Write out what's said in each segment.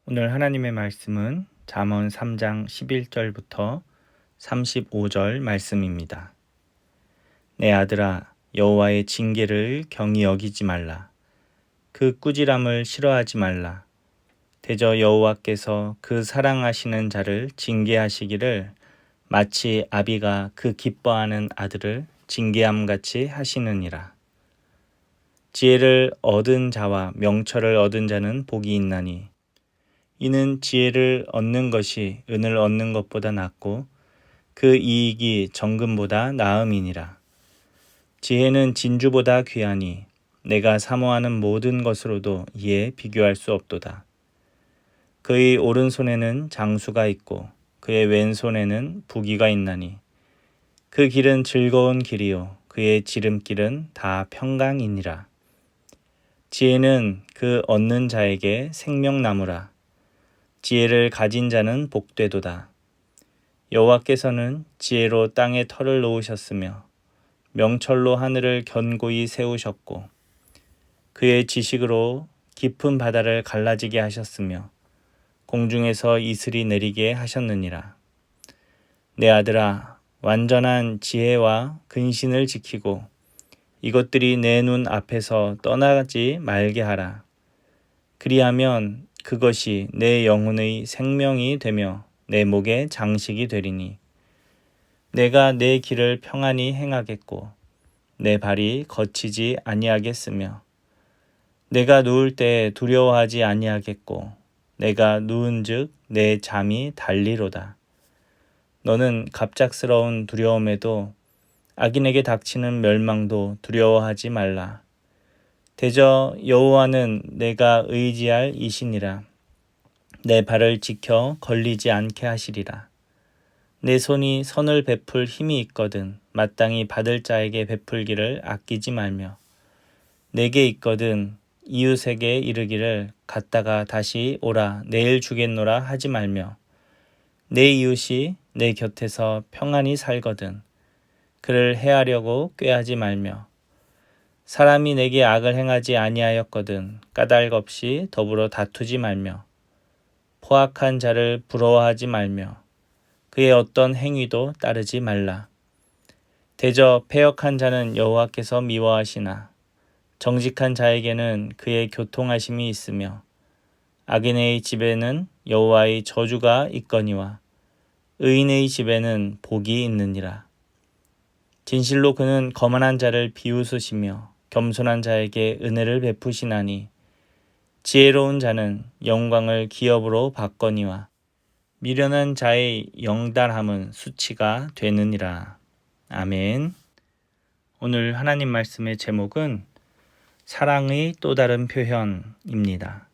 오늘 하나님의 말씀은 잠언 3장 11절부터 35절 말씀입니다. 내 아들아, 여호와의 징계를 경히 여기지 말라. 그 꾸지람을 싫어하지 말라. 대저 여호와께서 그 사랑하시는 자를 징계하시기를 마치 아비가 그 기뻐하는 아들을 징계함같이 하시느니라. 지혜를 얻은 자와 명철을 얻은 자는 복이 있나니 이는 지혜를 얻는 것이 은을 얻는 것보다 낫고 그 이익이 정금보다 나음이니라. 지혜는 진주보다 귀하니 내가 사모하는 모든 것으로도 이에 비교할 수 없도다. 그의 오른손에는 장수가 있고 그의 왼손에는 부귀가 있나니 그 길은 즐거운 길이요 그의 지름길은 다 평강이니라. 지혜는 그 얻는 자에게 생명나무라. 지혜를 가진 자는 복되도다. 여호와께서는 지혜로 땅에 터를 놓으셨으며 명철로 하늘을 견고히 세우셨고 그의 지식으로 깊은 바다를 갈라지게 하셨으며 공중에서 이슬이 내리게 하셨느니라. 내 아들아, 완전한 지혜와 근신을 지키고 이것들이 내 눈 앞에서 떠나지 말게 하라. 그리하면 그것이 내 영혼의 생명이 되며 내 목의 장식이 되리니 내가 내 길을 평안히 행하겠고 내 발이 거치지 아니하겠으며 내가 누울 때 두려워하지 아니하겠고 내가 누운즉 내 잠이 달리로다. 너는 갑작스러운 두려움에도 악인에게 닥치는 멸망도 두려워하지 말라. 대저 여호와는 내가 의지할 이시니라. 내 발을 지켜 걸리지 않게 하시리라. 내 손이 선을 베풀 힘이 있거든 마땅히 받을 자에게 베풀기를 아끼지 말며 내게 있거든 이웃에게 이르기를 갔다가 다시 오라 내일 주겠노라 하지 말며 내 이웃이 내 곁에서 평안히 살거든 그를 해하려고 꾀하지 말며 사람이 내게 악을 행하지 아니하였거든 까닭 없이 더불어 다투지 말며 포악한 자를 부러워하지 말며 그의 어떤 행위도 따르지 말라. 대저 패역한 자는 여호와께서 미워하시나 정직한 자에게는 그의 교통하심이 있으며 악인의 집에는 여호와의 저주가 있거니와 의인의 집에는 복이 있느니라. 진실로 그는 거만한 자를 비웃으시며 겸손한 자에게 은혜를 베푸시나니 지혜로운 자는 영광을 기업으로 받거니와 미련한 자의 영달함은 수치가 되느니라. 아멘. 오늘 하나님 말씀의 제목은 사랑의 또 다른 표현입니다.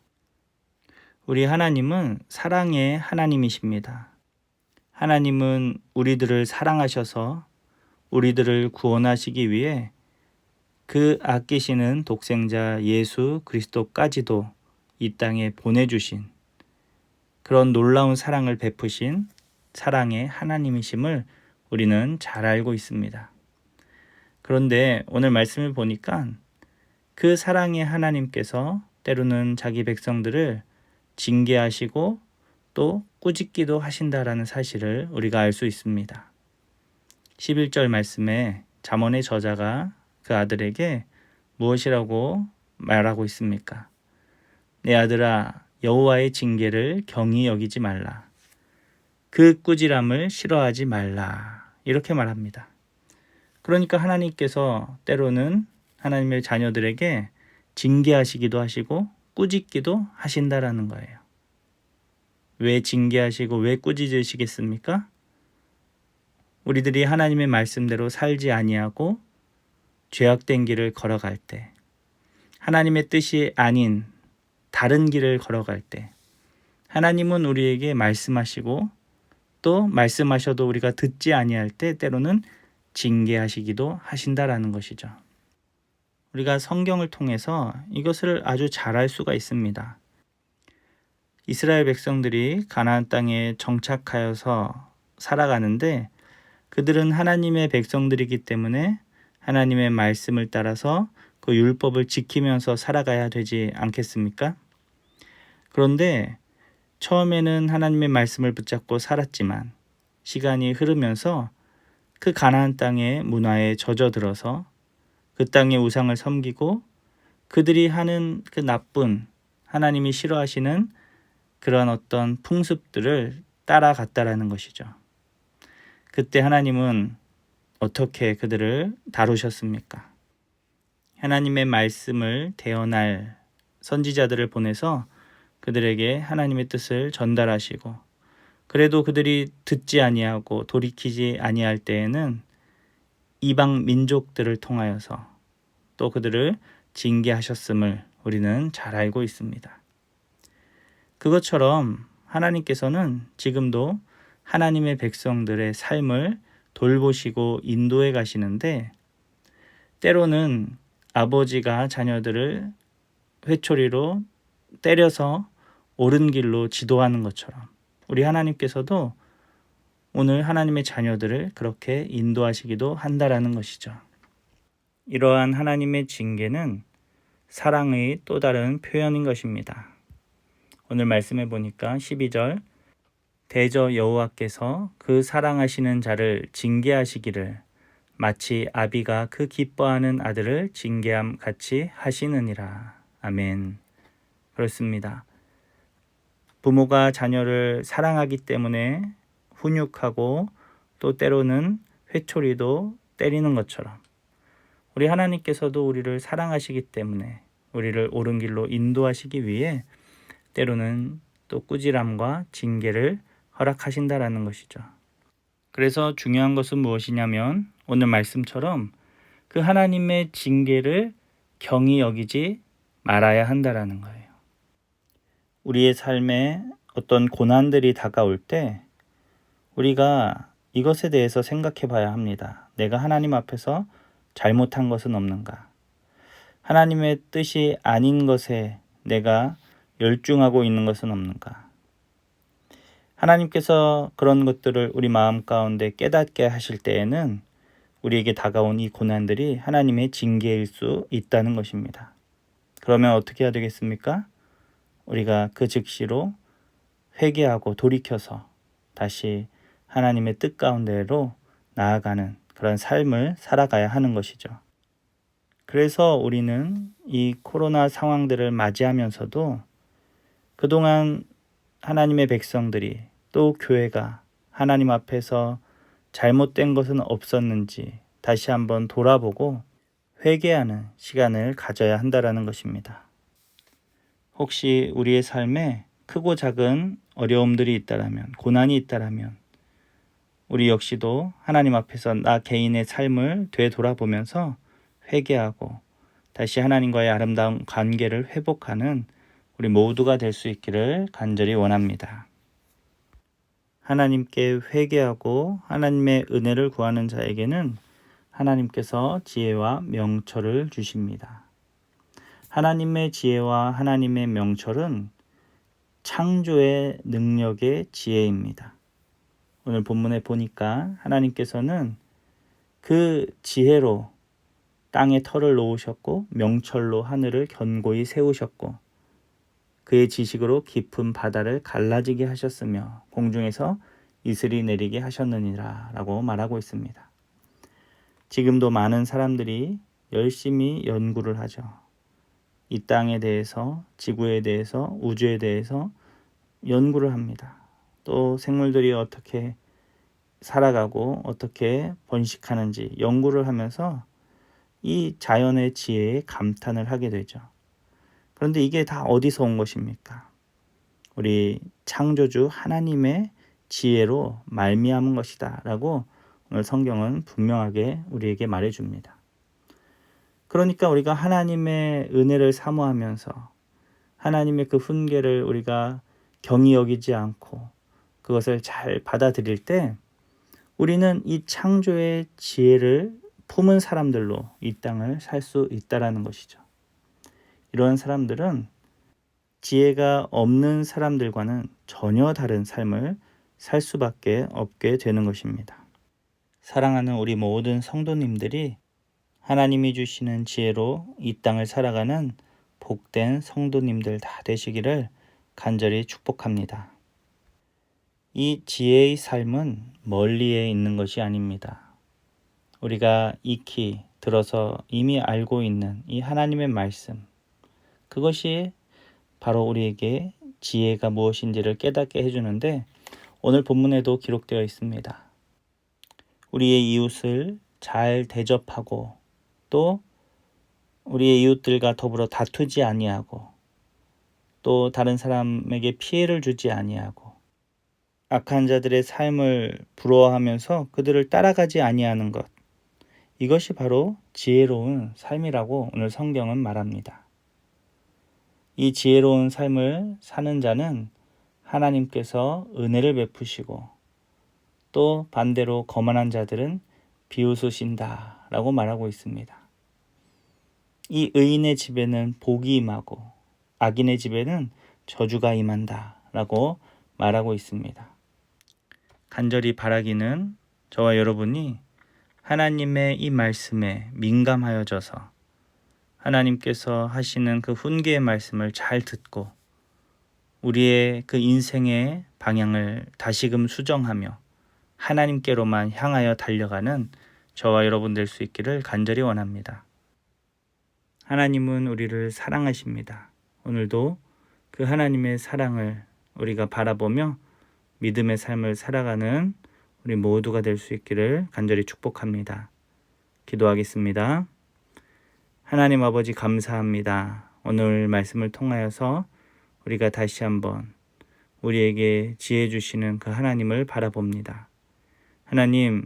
우리 하나님은 사랑의 하나님이십니다. 하나님은 우리들을 사랑하셔서 우리들을 구원하시기 위해 그 아끼시는 독생자 예수 그리스도까지도 이 땅에 보내주신 그런 놀라운 사랑을 베푸신 사랑의 하나님이심을 우리는 잘 알고 있습니다. 그런데 오늘 말씀을 보니까 그 사랑의 하나님께서 때로는 자기 백성들을 징계하시고 또 꾸짖기도 하신다라는 사실을 우리가 알 수 있습니다. 11절 말씀에 잠언의 저자가 그 아들에게 무엇이라고 말하고 있습니까? 내 아들아, 여호와의 징계를 경히 여기지 말라. 그 꾸지람을 싫어하지 말라. 이렇게 말합니다. 그러니까 하나님께서 때로는 하나님의 자녀들에게 징계하시기도 하시고 꾸짖기도 하신다라는 거예요. 왜 징계하시고 왜 꾸짖으시겠습니까? 우리들이 하나님의 말씀대로 살지 아니하고 죄악된 길을 걸어갈 때, 하나님의 뜻이 아닌 다른 길을 걸어갈 때, 하나님은 우리에게 말씀하시고 또 말씀하셔도 우리가 듣지 아니할 때 때로는 징계하시기도 하신다라는 것이죠. 우리가 성경을 통해서 이것을 아주 잘 알 수가 있습니다. 이스라엘 백성들이 가나안 땅에 정착하여서 살아가는데 그들은 하나님의 백성들이기 때문에 하나님의 말씀을 따라서 그 율법을 지키면서 살아가야 되지 않겠습니까? 그런데 처음에는 하나님의 말씀을 붙잡고 살았지만 시간이 흐르면서 그 가나안 땅의 문화에 젖어들어서 그 땅의 우상을 섬기고 그들이 하는 그 나쁜 하나님이 싫어하시는 그런 어떤 풍습들을 따라갔다라는 것이죠. 그때 하나님은 어떻게 그들을 다루셨습니까? 하나님의 말씀을 대언할 선지자들을 보내서 그들에게 하나님의 뜻을 전달하시고 그래도 그들이 듣지 아니하고 돌이키지 아니할 때에는 이방 민족들을 통하여서 또 그들을 징계하셨음을 우리는 잘 알고 있습니다. 그것처럼 하나님께서는 지금도 하나님의 백성들의 삶을 돌보시고 인도해 가시는데 때로는 아버지가 자녀들을 회초리로 때려서 옳은 길로 지도하는 것처럼 우리 하나님께서도 오늘 하나님의 자녀들을 그렇게 인도하시기도 한다라는 것이죠. 이러한 하나님의 징계는 사랑의 또 다른 표현인 것입니다. 오늘 말씀해 보니까 12절 대저 여호와께서 그 사랑하시는 자를 징계하시기를 마치 아비가 그 기뻐하는 아들을 징계함 같이 하시느니라. 아멘. 그렇습니다. 부모가 자녀를 사랑하기 때문에 훈육하고 또 때로는 회초리도 때리는 것처럼 우리 하나님께서도 우리를 사랑하시기 때문에 우리를 옳은 길로 인도하시기 위해 때로는 또 꾸지람과 징계를 허락하신다라는 것이죠. 그래서 중요한 것은 무엇이냐면 오늘 말씀처럼 그 하나님의 징계를 경히 여기지 말아야 한다라는 거예요. 우리의 삶에 어떤 고난들이 다가올 때 우리가 이것에 대해서 생각해 봐야 합니다. 내가 하나님 앞에서 잘못한 것은 없는가? 하나님의 뜻이 아닌 것에 내가 열중하고 있는 것은 없는가? 하나님께서 그런 것들을 우리 마음 가운데 깨닫게 하실 때에는 우리에게 다가온 이 고난들이 하나님의 징계일 수 있다는 것입니다. 그러면 어떻게 해야 되겠습니까? 우리가 그 즉시로 회개하고 돌이켜서 다시 하나님의 뜻 가운데로 나아가는 그런 삶을 살아가야 하는 것이죠. 그래서 우리는 이 코로나 상황들을 맞이하면서도 그동안 하나님의 백성들이 또 교회가 하나님 앞에서 잘못된 것은 없었는지 다시 한번 돌아보고 회개하는 시간을 가져야 한다라는 것입니다. 혹시 우리의 삶에 크고 작은 어려움들이 있다라면, 고난이 있다라면 우리 역시도 하나님 앞에서 나 개인의 삶을 되돌아보면서 회개하고 다시 하나님과의 아름다운 관계를 회복하는 우리 모두가 될 수 있기를 간절히 원합니다. 하나님께 회개하고 하나님의 은혜를 구하는 자에게는 하나님께서 지혜와 명철을 주십니다. 하나님의 지혜와 하나님의 명철은 창조의 능력의 지혜입니다. 오늘 본문에 보니까 하나님께서는 그 지혜로 땅에 털을 놓으셨고 명철로 하늘을 견고히 세우셨고 그의 지식으로 깊은 바다를 갈라지게 하셨으며 공중에서 이슬이 내리게 하셨느니라 라고 말하고 있습니다. 지금도 많은 사람들이 열심히 연구를 하죠. 이 땅에 대해서, 지구에 대해서, 우주에 대해서 연구를 합니다. 또 생물들이 어떻게 살아가고 어떻게 번식하는지 연구를 하면서 이 자연의 지혜에 감탄을 하게 되죠. 그런데 이게 다 어디서 온 것입니까? 우리 창조주 하나님의 지혜로 말미암은 것이다 라고 오늘 성경은 분명하게 우리에게 말해줍니다. 그러니까 우리가 하나님의 은혜를 사모하면서 하나님의 그 훈계를 우리가 경히 여기지 않고 그것을 잘 받아들일 때 우리는 이 창조의 지혜를 품은 사람들로 이 땅을 살 수 있다라는 것이죠. 이런 사람들은 지혜가 없는 사람들과는 전혀 다른 삶을 살 수밖에 없게 되는 것입니다. 사랑하는 우리 모든 성도님들이 하나님이 주시는 지혜로 이 땅을 살아가는 복된 성도님들 다 되시기를 간절히 축복합니다. 이 지혜의 삶은 멀리에 있는 것이 아닙니다. 우리가 익히 들어서 이미 알고 있는 이 하나님의 말씀, 그것이 바로 우리에게 지혜가 무엇인지를 깨닫게 해주는데 오늘 본문에도 기록되어 있습니다. 우리의 이웃을 잘 대접하고 또 우리의 이웃들과 더불어 다투지 아니하고 또 다른 사람에게 피해를 주지 아니하고 악한 자들의 삶을 부러워하면서 그들을 따라가지 아니하는 것, 이것이 바로 지혜로운 삶이라고 오늘 성경은 말합니다. 이 지혜로운 삶을 사는 자는 하나님께서 은혜를 베푸시고 또 반대로 거만한 자들은 비웃으신다 라고 말하고 있습니다. 이 의인의 집에는 복이 임하고 악인의 집에는 저주가 임한다 라고 말하고 있습니다. 간절히 바라기는 저와 여러분이 하나님의 이 말씀에 민감하여져서 하나님께서 하시는 그 훈계의 말씀을 잘 듣고 우리의 그 인생의 방향을 다시금 수정하며 하나님께로만 향하여 달려가는 저와 여러분 될 수 있기를 간절히 원합니다. 하나님은 우리를 사랑하십니다. 오늘도 그 하나님의 사랑을 우리가 바라보며 믿음의 삶을 살아가는 우리 모두가 될 수 있기를 간절히 축복합니다. 기도하겠습니다. 하나님 아버지 감사합니다. 오늘 말씀을 통하여서 우리가 다시 한번 우리에게 지혜 주시는 그 하나님을 바라봅니다. 하나님,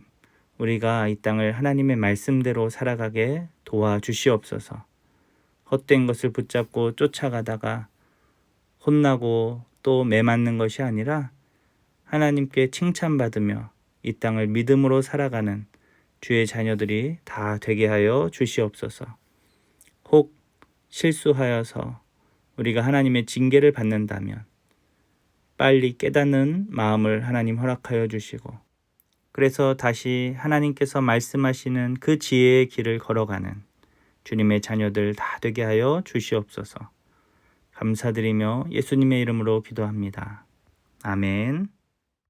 우리가 이 땅을 하나님의 말씀대로 살아가게 도와주시옵소서. 헛된 것을 붙잡고 쫓아가다가 혼나고 또 매맞는 것이 아니라 하나님께 칭찬받으며 이 땅을 믿음으로 살아가는 주의 자녀들이 다 되게 하여 주시옵소서. 혹 실수하여서 우리가 하나님의 징계를 받는다면 빨리 깨닫는 마음을 하나님 허락하여 주시고 그래서 다시 하나님께서 말씀하시는 그 지혜의 길을 걸어가는 주님의 자녀들 다 되게 하여 주시옵소서. 감사드리며 예수님의 이름으로 기도합니다. 아멘.